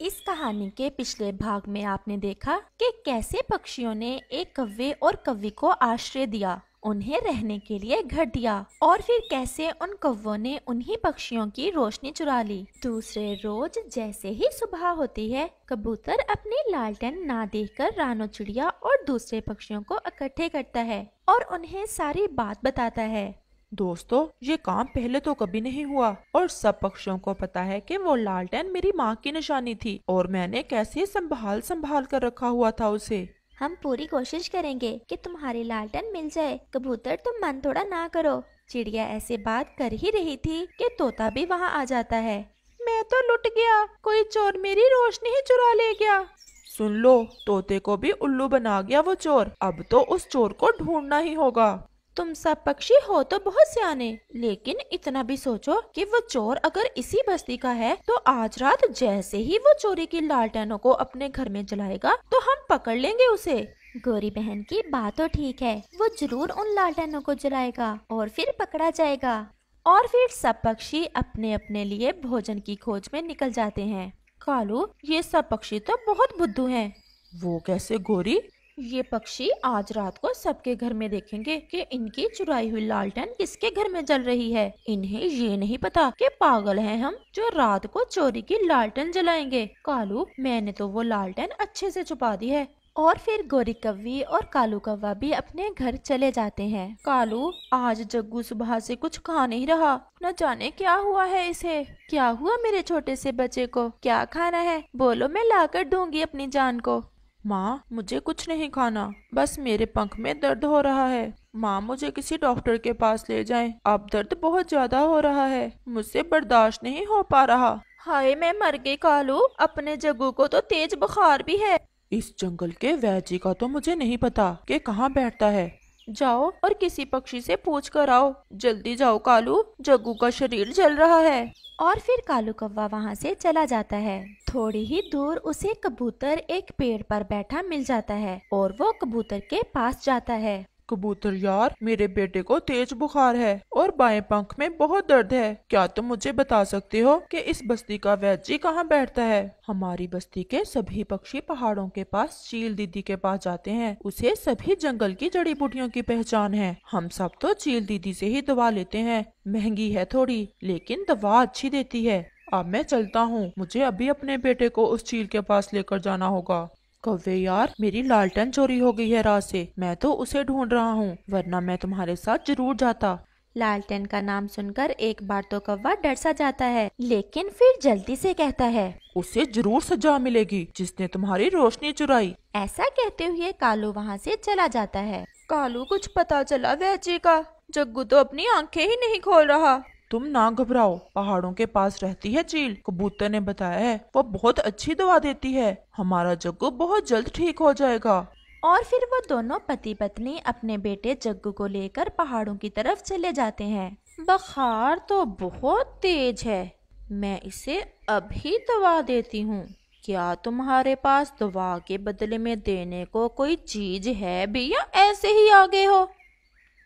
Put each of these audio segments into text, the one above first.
इस कहानी के पिछले भाग में आपने देखा कि कैसे पक्षियों ने एक कव्वे और कव्वी को आश्रय दिया, उन्हें रहने के लिए घर दिया और फिर कैसे उन कव्वों ने उन्हीं पक्षियों की रोशनी चुरा ली। दूसरे रोज जैसे ही सुबह होती है, कबूतर अपनी लालटेन ना देखकर रानो चिड़िया और दूसरे पक्षियों को इकट्ठे करता है और उन्हें सारी बात बताता है। दोस्तों, ये काम पहले तो कभी नहीं हुआ और सब पक्षियों को पता है कि वो लालटेन मेरी माँ की निशानी थी और मैंने कैसे संभाल संभाल कर रखा हुआ था उसे। हम पूरी कोशिश करेंगे कि तुम्हारी लालटेन मिल जाए। कबूतर, तुम मन थोड़ा ना करो। चिड़िया ऐसे बात कर ही रही थी कि तोता भी वहाँ आ जाता है। मैं तो लुट गया, कोई चोर मेरी रोशनी ही चुरा ले गया। सुन लो, तोते को भी उल्लू बना गया वो चोर। अब तो उस चोर को ढूंढना ही होगा। तुम सब पक्षी हो तो बहुत सियाने, लेकिन इतना भी सोचो कि वो चोर अगर इसी बस्ती का है तो आज रात जैसे ही वो चोरी की लालटेनों को अपने घर में जलाएगा तो हम पकड़ लेंगे उसे। गौरी बहन की बात तो ठीक है, वो जरूर उन लालटेनों को जलाएगा और फिर पकड़ा जाएगा। और फिर सब पक्षी अपने अपने लिए भोजन की खोज में निकल जाते हैं। कालू, ये सब पक्षी तो बहुत बुद्धू हैं। वो कैसे गौरी? ये पक्षी आज रात को सबके घर में देखेंगे कि इनकी चुराई हुई लालटेन किसके घर में जल रही है। इन्हें ये नहीं पता कि पागल हैं हम जो रात को चोरी की लालटेन जलाएंगे। कालू, मैंने तो वो लालटेन अच्छे से छुपा दी है। और फिर गोरी कव्वी और कालू कव्वा भी अपने घर चले जाते हैं। कालू, आज जग्गू सुबह से कुछ खा नहीं रहा, न जाने क्या हुआ है इसे। क्या हुआ मेरे छोटे से बच्चे को? क्या खाना है? बोलो, मैं लाकर दूंगी अपनी जान को। माँ, मुझे कुछ नहीं खाना, बस मेरे पंख में दर्द हो रहा है। माँ, मुझे किसी डॉक्टर के पास ले जाएं। अब दर्द बहुत ज्यादा हो रहा है, मुझसे बर्दाश्त नहीं हो पा रहा। हाय, मैं मर गई कालू, अपने जग्गू को तो तेज बुखार भी है। इस जंगल के वैजी का तो मुझे नहीं पता कि कहाँ बैठता है। जाओ और किसी पक्षी से पूछ कर आओ। जल्दी जाओ कालू, जग्गू का शरीर जल रहा है। और फिर कालू कव्वा वहाँ से चला जाता है। थोड़ी ही दूर उसे कबूतर एक पेड़ पर बैठा मिल जाता है और वो कबूतर के पास जाता है। कबूतर यार, मेरे बेटे को तेज बुखार है और बाएं पंख में बहुत दर्द है। क्या तुम मुझे बता सकते हो कि इस बस्ती का वैजी कहाँ बैठता है? हमारी बस्ती के सभी पक्षी पहाड़ों के पास चील दीदी के पास जाते हैं। उसे सभी जंगल की जड़ी बूटियों की पहचान है। हम सब तो चील दीदी से ही दवा लेते हैं। महंगी है थोड़ी, लेकिन दवा अच्छी देती है। अब मैं चलता हूँ, मुझे अभी अपने बेटे को उस चील के पास लेकर जाना होगा। कव्वे यार, मेरी लालटेन चोरी हो गई है रात से। मैं तो उसे ढूंढ रहा हूँ, वरना मैं तुम्हारे साथ जरूर जाता। लालटेन का नाम सुनकर एक बार तो कव्वा डर सा जाता है, लेकिन फिर जल्दी से कहता है, उसे जरूर सजा मिलेगी जिसने तुम्हारी रोशनी चुराई। ऐसा कहते हुए कालू वहाँ से चला जाता है। कालू, कुछ पता चला वैजी का? जग्गू तो अपनी आंखें ही नहीं खोल रहा। तुम ना घबराओ, पहाड़ों के पास रहती है चील। कबूतर ने बताया है, वो बहुत अच्छी दवा देती है। हमारा जग्गू बहुत जल्द ठीक हो जाएगा। और फिर वो दोनों पति पत्नी अपने बेटे जग्गू को लेकर पहाड़ों की तरफ चले जाते हैं। बुखार तो बहुत तेज है, मैं इसे अभी दवा देती हूँ। क्या तुम्हारे पास दवा के बदले में देने को कोई चीज है भी या ऐसे ही आ गए हो?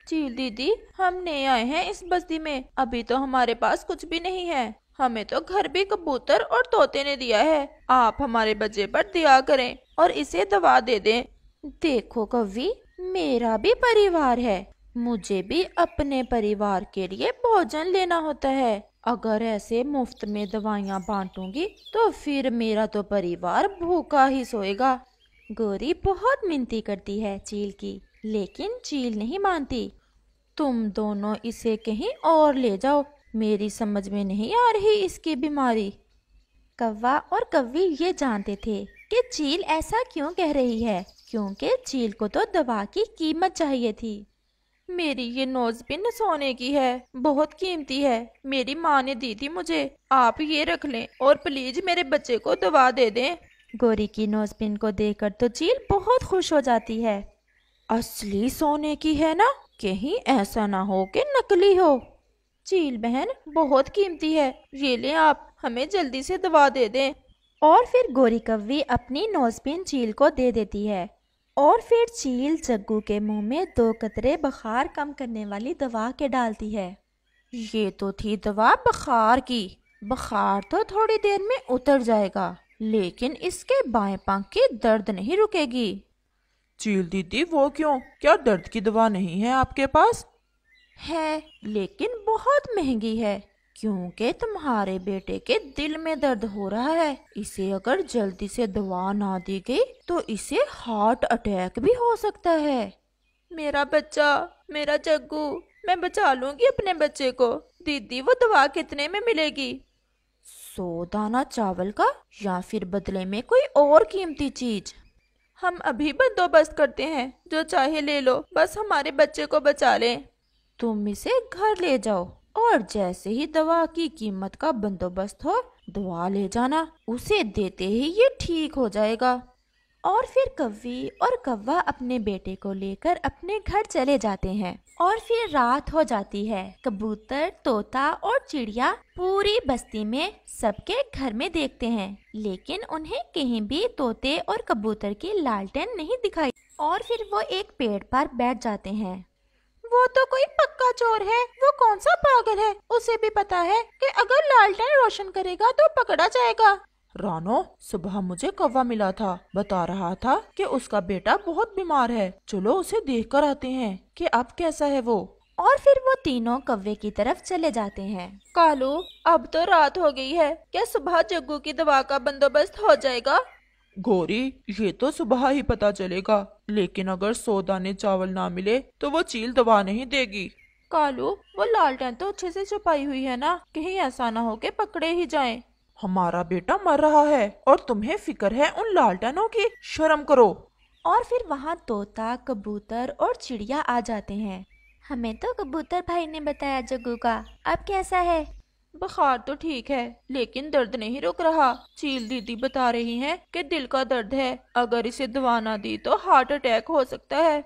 चील दीदी, हम नए आए हैं इस बस्ती में, अभी तो हमारे पास कुछ भी नहीं है। हमें तो घर भी कबूतर और तोते ने दिया है। आप हमारे बच्चे पर दया करें और इसे दवा दे दें। देखो कव्वी, मेरा भी परिवार है, मुझे भी अपने परिवार के लिए भोजन लेना होता है। अगर ऐसे मुफ्त में दवाइयाँ बांटूंगी तो फिर मेरा तो परिवार भूखा ही सोएगा। गौरी बहुत मिन्नती करती है चील की, लेकिन चील नहीं मानती। तुम दोनों इसे कहीं और ले जाओ, मेरी समझ में नहीं आ रही इसकी बीमारी। कव्वा और कव्वी ये जानते थे कि चील ऐसा क्यों कह रही है, क्योंकि चील को तो दवा की कीमत चाहिए थी। मेरी ये नोजपिन सोने की है, बहुत कीमती है, मेरी माँ ने दी थी मुझे। आप ये रख लें और प्लीज मेरे बच्चे को दवा दे दें। गौरी की नोजपिन को देखकर तो चील बहुत खुश हो जाती है। असली सोने की है ना? कहीं ऐसा ना हो कि नकली हो। चील बहन, बहुत कीमती है, ये ले आप, हमें जल्दी से दवा दे दें। और फिर गोरी कव्वी अपनी नोजपिन चील को दे देती है और फिर चील जग्गू के मुंह में 2 कतरे बुखार कम करने वाली दवा के डालती है। ये तो थी दवा बुखार की, बुखार तो थोड़ी देर में उतर जाएगा, लेकिन इसके बाएं पंख की दर्द नहीं रुकेगी। चील दीदी वो क्यों? क्या दर्द की दवा नहीं है आपके पास? है, लेकिन बहुत महंगी है, क्योंकि तुम्हारे बेटे के दिल में दर्द हो रहा है। इसे अगर जल्दी से दवा ना दी गई तो इसे हार्ट अटैक भी हो सकता है। मेरा बच्चा, मेरा जग्गू, मैं बचा लूंगी अपने बच्चे को। दीदी वो दवा कितने में मिलेगी? 100 दाना चावल का, या फिर बदले में कोई और कीमती चीज? हम अभी बंदोबस्त करते हैं, जो चाहे ले लो, बस हमारे बच्चे को बचा लें। तुम इसे घर ले जाओ और जैसे ही दवा की कीमत का बंदोबस्त हो, दवा ले जाना। उसे देते ही ये ठीक हो जाएगा। और फिर कव्वी और कव्वा अपने बेटे को लेकर अपने घर चले जाते हैं। और फिर रात हो जाती है। कबूतर, तोता और चिड़िया पूरी बस्ती में सबके घर में देखते हैं, लेकिन उन्हें कहीं भी तोते और कबूतर की लालटेन नहीं दिखाई। और फिर वो एक पेड़ पर बैठ जाते हैं। वो तो कोई पक्का चोर है। वो कौन सा पागल है, उसे भी पता है कि अगर लालटेन रोशन करेगा तो पकड़ा जाएगा। रानो, सुबह मुझे कौवा मिला था, बता रहा था कि उसका बेटा बहुत बीमार है। चलो उसे देख कर आते हैं कि अब कैसा है वो। और फिर वो तीनों कौवे की तरफ चले जाते हैं। कालू, अब तो रात हो गई है, क्या सुबह जग्गू की दवा का बंदोबस्त हो जाएगा? गौरी, ये तो सुबह ही पता चलेगा, लेकिन अगर 100 दाने चावल ना मिले तो वो चील दवा नहीं देगी। कालू, वो लालटेन तो अच्छे से छुपाई हुई है ना, कहीं ऐसा ना हो के पकड़े ही जाएं। हमारा बेटा मर रहा है और तुम्हें फिक्र है उन लालटेनों की? शर्म करो। और फिर वहाँ तोता, कबूतर और चिड़िया आ जाते हैं। हमें तो कबूतर भाई ने बताया जग्गू का अब कैसा है। बुखार तो ठीक है, लेकिन दर्द नहीं रुक रहा। चील दीदी बता रही हैं कि दिल का दर्द है, अगर इसे दवा ना दी तो हार्ट अटैक हो सकता है।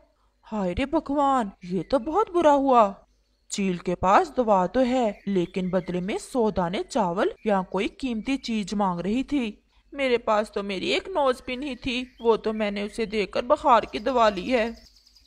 हाय रे भगवान, ये तो बहुत बुरा हुआ। चील के पास दवा तो है, लेकिन बदले में 100 दाने चावल या कोई कीमती चीज मांग रही थी। मेरे पास तो मेरी एक नोज पिन ही थी, वो तो मैंने उसे देकर बुखार की दवा ली है।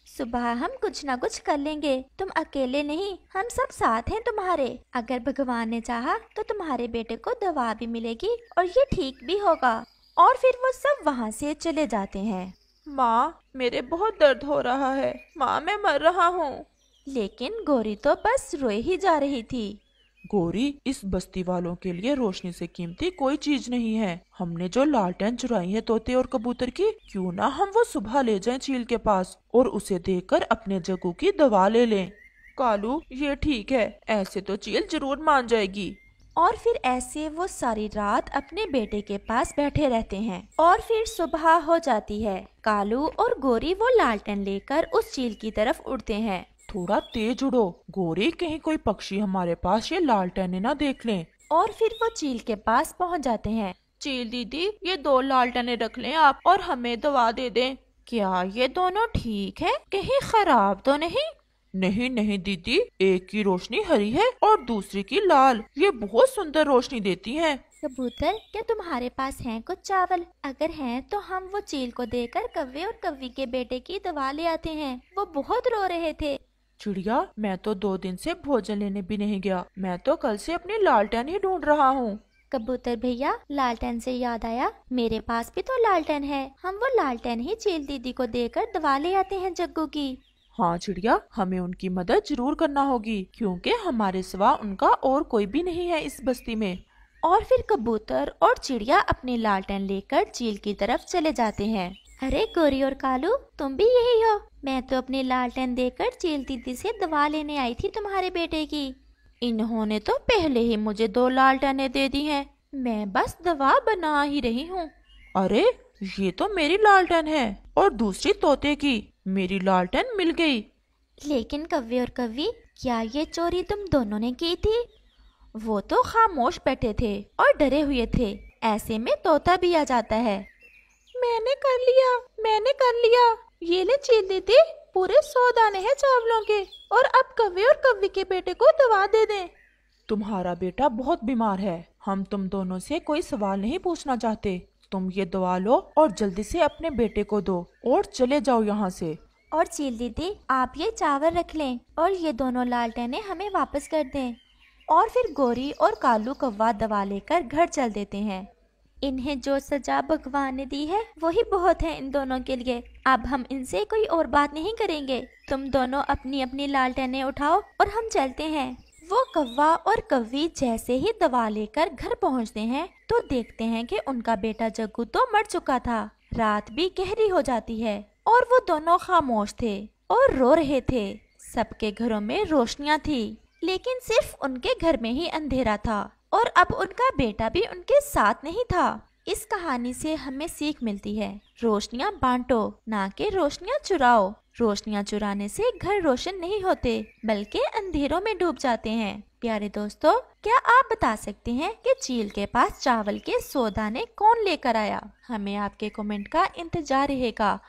सुबह हम कुछ ना कुछ कर लेंगे, तुम अकेले नहीं, हम सब साथ हैं तुम्हारे। अगर भगवान ने चाहा तो तुम्हारे बेटे को दवा भी मिलेगी और ये ठीक भी होगा। और फिर वो सब वहाँ से चले जाते हैं। माँ, मेरे बहुत दर्द हो रहा है। माँ, मैं मर रहा हूँ। लेकिन गौरी तो बस रोए ही जा रही थी। गौरी, इस बस्ती वालों के लिए रोशनी से कीमती कोई चीज नहीं है। हमने जो लालटेन चुराई है तोते और कबूतर की, क्यों ना हम वो सुबह ले जाएं चील के पास और उसे देकर अपने जग्गू की दवा ले लें। कालू, ये ठीक है, ऐसे तो चील जरूर मान जाएगी। और फिर ऐसे वो सारी रात अपने बेटे के पास बैठे रहते हैं। और फिर सुबह हो जाती है। कालू और गौरी वो लालटेन लेकर उस चील की तरफ उड़ते हैं। थोड़ा तेज उड़ो गौरी, कहीं कोई पक्षी हमारे पास ये लालटेन ना देख लें। और फिर वो चील के पास पहुंच जाते हैं। चील दीदी, ये 2 लालटेनें रख लें आप और हमें दवा दे दें। क्या ये दोनों ठीक है, कहीं खराब तो नहीं? नहीं नहीं दीदी, एक की रोशनी हरी है और दूसरी की लाल। ये बहुत सुंदर रोशनी देती हैं। कबूतर, क्या तुम्हारे पास हैं कुछ चावल? अगर हैं तो हम वो चील को देकर कव्वे और कव्वी के बेटे की दवा ले आते हैं, वो बहुत रो रहे थे। चिड़िया, मैं तो 2 दिन से भोजन लेने भी नहीं गया, मैं तो कल से अपनी लालटेन ही ढूंढ रहा हूँ। कबूतर भैया, लालटेन से याद आया, मेरे पास भी तो लालटेन है, हम वो लालटेन ही चील दीदी को देकर दवा ले आते हैं जग्गू की। हाँ चिड़िया, हमें उनकी मदद जरूर करना होगी, क्योंकि हमारे सिवा उनका और कोई भी नहीं है इस बस्ती में। और फिर कबूतर और चिड़िया अपनी लालटेन लेकर चील की तरफ चले जाते हैं। अरे गौरी और कालू, तुम भी यही हो? मैं तो अपनी लालटेन देकर चील दीदी से दवा लेने आई थी तुम्हारे बेटे की। इन्होंने तो पहले ही मुझे 2 लालटेनें दे दी हैं, मैं बस दवा बना ही रही हूँ। अरे, ये तो मेरी लालटेन है और दूसरी तोते की। मेरी लालटेन मिल गई। लेकिन कव्वे और कव्वी, क्या ये चोरी तुम दोनों ने की थी? वो तो खामोश बैठे थे और डरे हुए थे, ऐसे में तोता भी आ जाता है। मैंने कर लिया, मैंने कर लिया। ये ले चील दीदी, पूरे 100 दाने हैं चावलों के, और अब कव्वे और कव्वी के बेटे को दवा दे दें। तुम्हारा बेटा बहुत बीमार है, हम तुम दोनों से कोई सवाल नहीं पूछना चाहते। तुम ये दवा लो और जल्दी से अपने बेटे को दो और चले जाओ यहाँ से। और चील दीदी, आप ये चावल रख लें और ये दोनों लालटेनें हमें वापस कर दें। और फिर गौरी और कालू कौवा दवा लेकर घर चल देते हैं। इन्हें जो सजा भगवान ने दी है वही बहुत है इन दोनों के लिए। अब हम इनसे कोई और बात नहीं करेंगे। तुम दोनों अपनी अपनी लालटेनें उठाओ और हम चलते हैं। वो कौवा और कौवी जैसे ही दवा लेकर घर पहुंचते हैं तो देखते हैं कि उनका बेटा जग्गू तो मर चुका था। रात भी गहरी हो जाती है और वो दोनों खामोश थे और रो रहे थे। सबके घरों में रोशनियां थी लेकिन सिर्फ उनके घर में ही अंधेरा था और अब उनका बेटा भी उनके साथ नहीं था। इस कहानी से हमें सीख मिलती है, रोशनियां बांटो ना कि रोशनियां चुराओ। रोशनियां चुराने से घर रोशन नहीं होते बल्कि अंधेरों में डूब जाते हैं। प्यारे दोस्तों, क्या आप बता सकते हैं कि चील के पास चावल के 100 दाने कौन लेकर आया? हमें आपके कमेंट का इंतजार रहेगा।